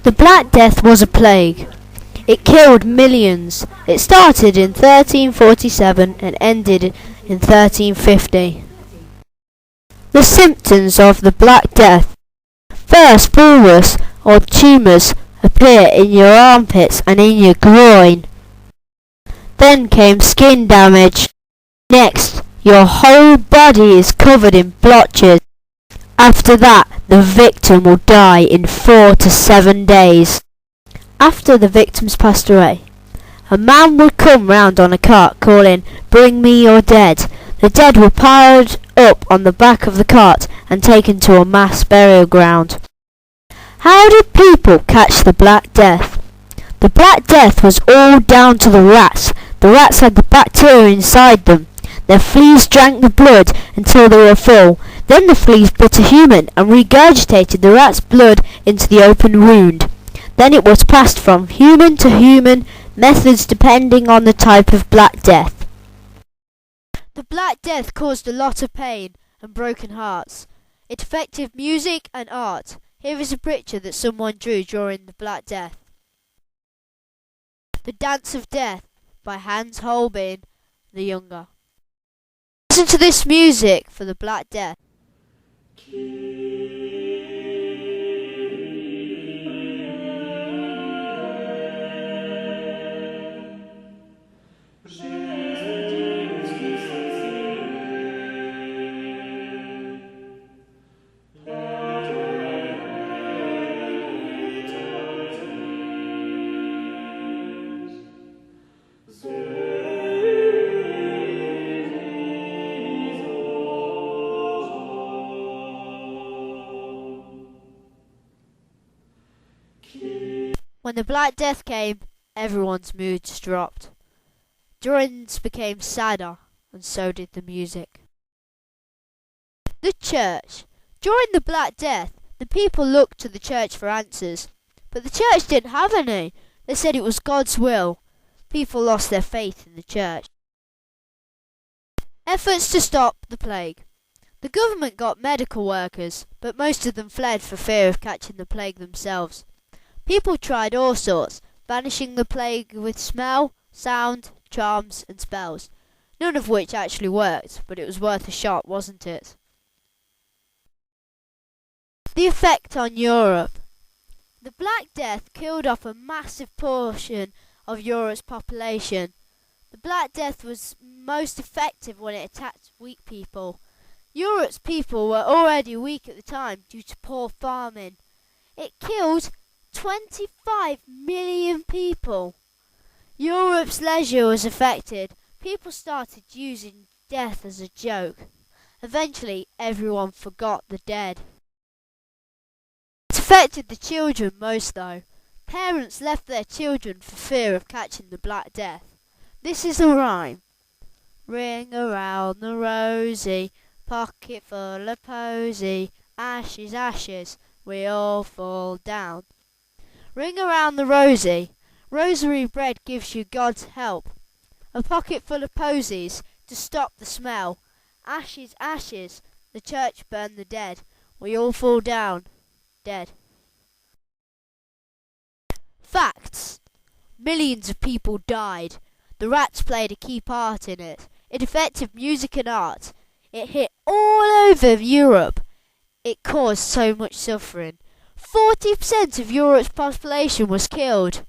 The Black Death was a plague. It killed millions. It started in 1347 and ended in 1350. The symptoms of the Black Death. First, bulbous or tumours appear in your armpits and in your groin. Then came skin damage. Next, your whole body is covered in blotches. After that, the victim will die in 4 to 7 days. After the victims passed away, a man would come round on a cart calling, "Bring me your dead." The dead were piled up on the back of the cart and taken to a mass burial ground. How did people catch the Black Death? The Black Death was all down to the rats. The rats had the bacteria inside them. Their fleas drank the blood until they were full. Then the fleas bit a human and regurgitated the rat's blood into the open wound. Then it was passed from human to human, methods depending on the type of Black Death. The Black Death caused a lot of pain and broken hearts. It affected music and art. Here is a picture that someone drew during the Black Death. The Dance of Death by Hans Holbein the Younger. Listen to this music for the Black Death. When the Black Death came, everyone's moods dropped. Drawings became sadder, and so did the music. The church. During the Black Death, the people looked to the church for answers, but the church didn't have any. They said it was God's will. People lost their faith in the church. Efforts to stop the plague. The government got medical workers, but most of them fled for fear of catching the plague themselves. People tried all sorts, banishing the plague with smell, sound, charms and spells, none of which actually worked, but it was worth a shot, wasn't it? The effect on Europe. The Black Death killed off a massive portion of Europe's population. The Black Death was most effective when it attacked weak people. Europe's people were already weak at the time due to poor farming. It killed 25 million people. Europe's leisure was affected. People started using death as a joke. Eventually, everyone forgot the dead. It affected the children most though. Parents left their children for fear of catching the Black Death. This is a rhyme. Ring around the rosy, pocket full of posy, ashes, ashes, we all fall down. Ring around the rosy, rosary bread gives you God's help. A pocket full of posies to stop the smell. Ashes, ashes, the church burned the dead. We all fall down, dead. Facts. Millions of people died. The rats played a key part in it. It affected music and art. It hit all over Europe. It caused so much suffering. 40% of Europe's population was killed.